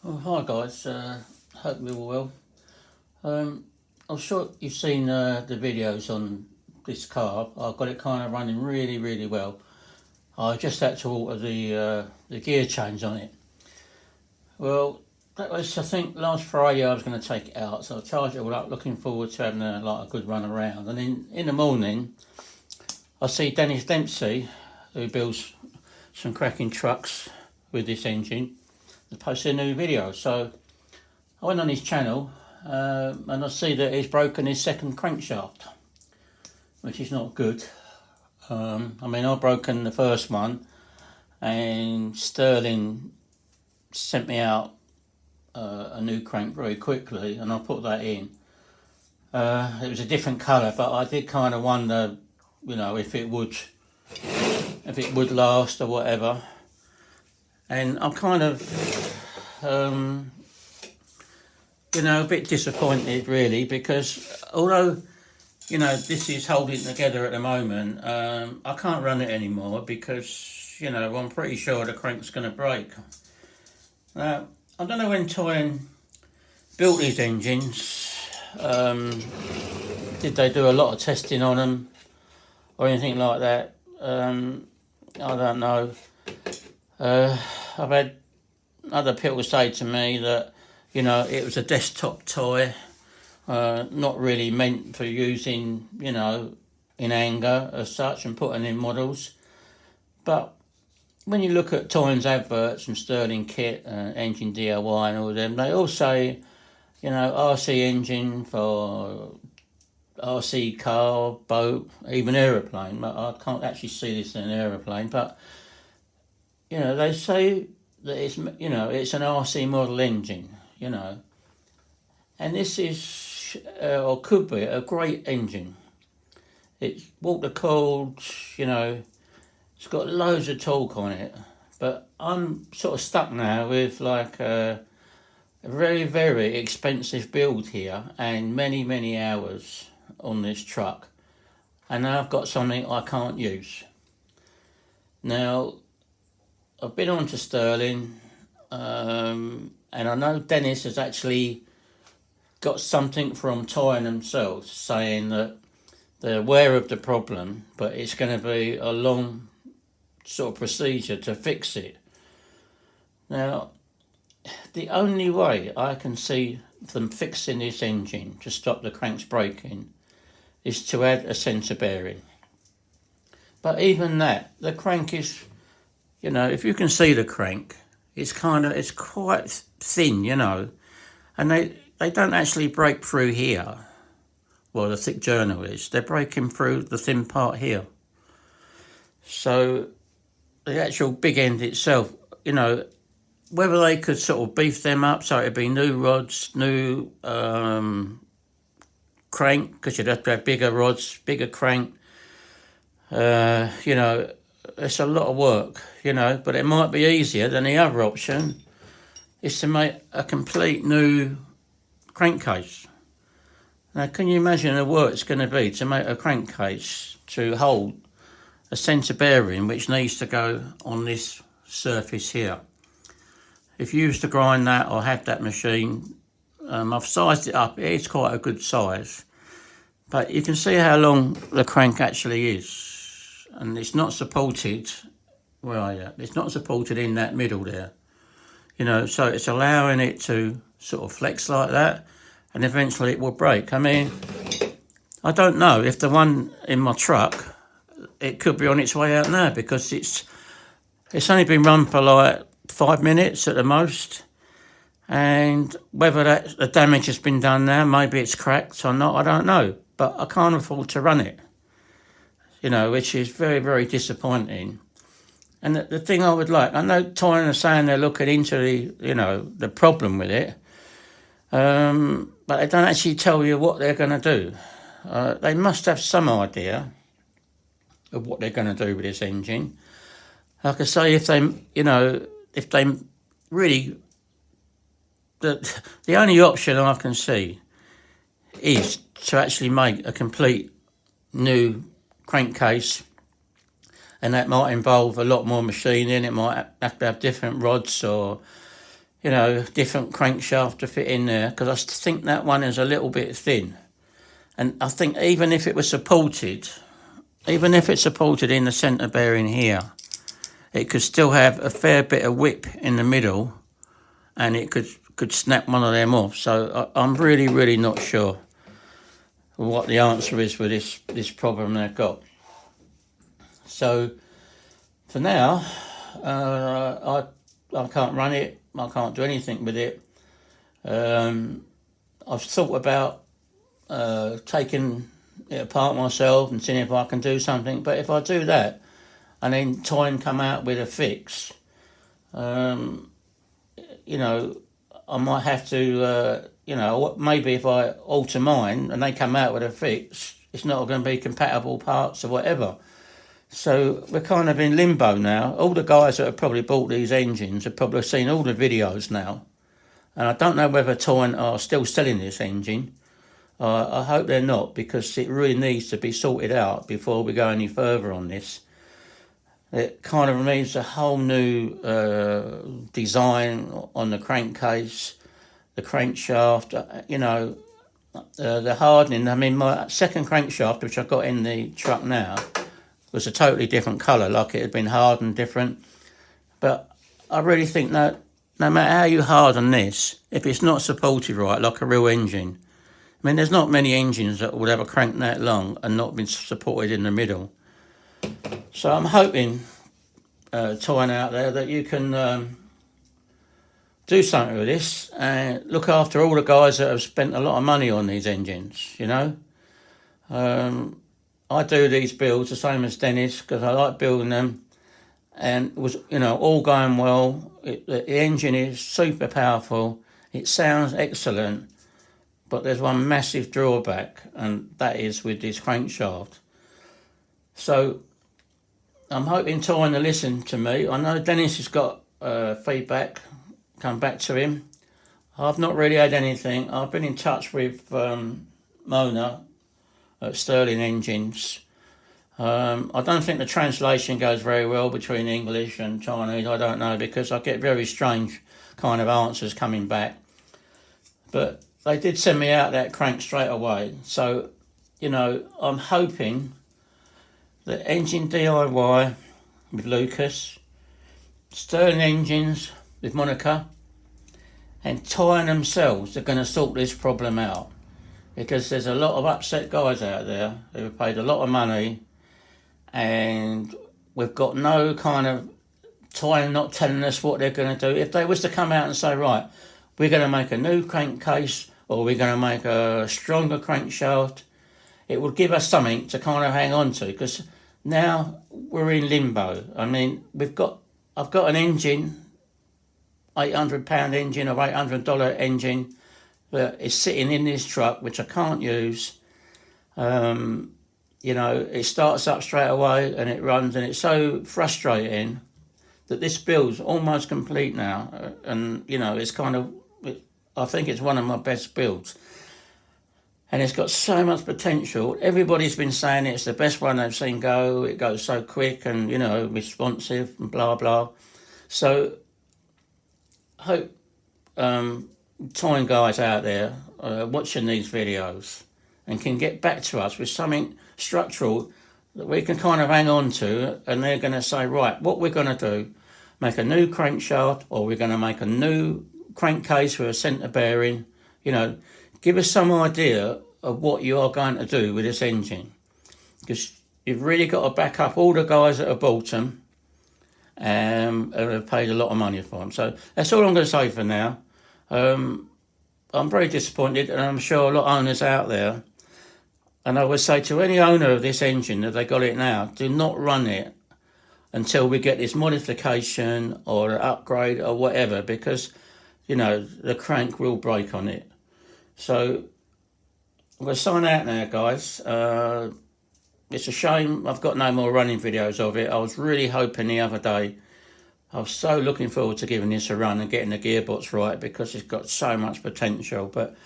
Oh, hi guys, hope you're all well. I'm sure you've seen the videos on this car. I've got it kind of running really, really well. I just had to alter the gear change on it. Well, that was, I think, last Friday I was going to take it out, so I charged it all up, looking forward to having a good run around. And then in the morning, I see Dennis Dempsey, who builds some cracking trucks with this engine, posted a new video. So I went on his channel and I see that he's broken his second crankshaft, which is not good. I mean, I've broken the first one, and Sterling sent me out a new crank very quickly, and I put that in. It was a different colour, but I did kind of wonder, if it would last or whatever. And I'm kind of, a bit disappointed really, because although this is holding together at the moment, I can't run it anymore because I'm pretty sure the crank's going to break. Now, I don't know when Toyan built these engines, did they do a lot of testing on them or anything like that? I don't know. I've had other people say to me that it was a desktop toy, not really meant for using, in anger as such and putting in models. But when you look at Toyan's adverts and Sterling Kit, Engine DIY and all them, they all say, RC engine for RC car, boat, even aeroplane. I can't actually see this in an aeroplane, but, they say that it's an RC model engine, and this is, or could be, a great engine. It's water cooled, it's got loads of torque on it, but I'm sort of stuck now with like a very, very expensive build here and many, many hours on this truck, and now I've got something I can't use. Now, I've been on to Sterling, and I know Dennis has actually got something from Toyan themselves saying that they're aware of the problem, but it's going to be a long sort of procedure to fix it. Now, the only way I can see them fixing this engine to stop the cranks breaking is to add a centre bearing. But even that, the crank is, if you can see the crank, it's quite thin, and they don't actually break through here. Well, the thick journal is. They're breaking through the thin part here. So the actual big end itself, whether they could sort of beef them up so it'd be new rods, new crank, because you'd have to have bigger rods, bigger crank. It's a lot of work, but it might be easier than the other option is to make a complete new crankcase. Now, can you imagine the work it's going to be to make a crankcase to hold a centre bearing which needs to go on this surface here? If you used to grind that or have that machine, I've sized it up, it is quite a good size. But you can see how long the crank actually is. And it's not supported, where are you? It's not supported in that middle there. So it's allowing it to sort of flex like that, and eventually it will break. I mean, I don't know if the one in my truck, it could be on its way out now, because it's only been run for like 5 minutes at the most, and whether the damage has been done now, maybe it's cracked or not, I don't know, but I can't afford to run it, which is very, very disappointing. And the thing I would like, I know Toyan are saying they're looking into the problem with it, but they don't actually tell you what they're going to do. They must have some idea of what they're going to do with this engine. Like I say, if they really, the only option I can see is to actually make a complete new crankcase, and that might involve a lot more machining. It might have to have different rods or you know, different crankshaft to fit in there, because I think that one is a little bit thin. And I think even if it was supported, even if it's supported in the centre bearing here, it could still have a fair bit of whip in the middle, and it could snap one of them off. So I'm really not sure what the answer is with this problem they've got. So for now, I can't run it. I can't do anything with it. I've thought about taking it apart myself and seeing if I can do something. But if I do that, and then try and come out with a fix, you know, I might have to, you know, maybe if I alter mine and they come out with a fix, it's not going to be compatible parts or whatever. So we're kind of in limbo now. All the guys that have probably bought these engines have probably seen all the videos now. And I don't know whether Toyan are still selling this engine. I hope they're not, because it really needs to be sorted out before we go any further on this. It kind of needs a whole new design on the crankcase, the crankshaft, you know, the hardening. I mean, my second crankshaft, which I've got in the truck now, was a totally different colour, like it had been hardened different. But I really think that no matter how you harden this, if it's not supported right, like a real engine, I mean, there's not many engines that would ever crank that long and not been supported in the middle. So I'm hoping, Toyan out there, that you can do something with this and look after all the guys that have spent a lot of money on these engines, you know. I do these builds the same as Dennis, because I like building them, and it was, you know, all going well. The engine is super powerful. It sounds excellent, but there's one massive drawback, and that is with this crankshaft. So I'm hoping Toyan to listen to me. I know Dennis has got feedback come back to him. I've not really had anything. I've been in touch with Mona at Sterling Engines. I don't think the translation goes very well between English and Chinese. I don't know, because I get very strange kind of answers coming back. But they did send me out that crank straight away. So, you know, I'm hoping that Engine DIY with Lucas, Sterling Engines with Monica, and Toyan themselves are going to sort this problem out. Because there's a lot of upset guys out there who have paid a lot of money, and we've got no kind of Toyan not telling us what they're going to do. If they was to come out and say, right, we're going to make a new crankcase, or we're going to make a stronger crankshaft, it would give us something to kind of hang on to, because now we're in limbo. I mean, I've got an engine, £800 engine or $800 engine, that is sitting in this truck, which I can't use. You know, it starts up straight away and it runs, and it's so frustrating that this build's almost complete now. And, you know, it's kind of, I think it's one of my best builds. And it's got so much potential. Everybody's been saying it's the best one they've seen go. It goes so quick and, you know, responsive and blah, blah. So I hope Toyan guys out there watching these videos and can get back to us with something structural that we can kind of hang on to, and they're going to say, right, what we're going to do, make a new crankshaft, or we're going to make a new crankcase with a centre bearing. You know, give us some idea of what you are going to do with this engine, because you've really got to back up all the guys that have bought them and have paid a lot of money for them. So that's all I'm going to say for now. I'm very disappointed, and I'm sure a lot of owners out there, and I would say to any owner of this engine, if they got it now, do not run it until we get this modification or an upgrade or whatever, because, you know, the crank will break on it. So I'm going to sign out now, guys. It's a shame I've got no more running videos of it. I was really hoping the other day, I was so looking forward to giving this a run and getting the gearbox right, because it's got so much potential. But,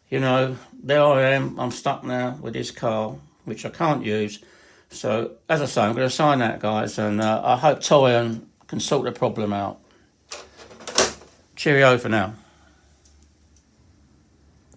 you know, there I am. I'm stuck now with this car, which I can't use. So, as I say, I'm going to sign that, guys, and I hope Toyan can sort the problem out. Cheerio for now.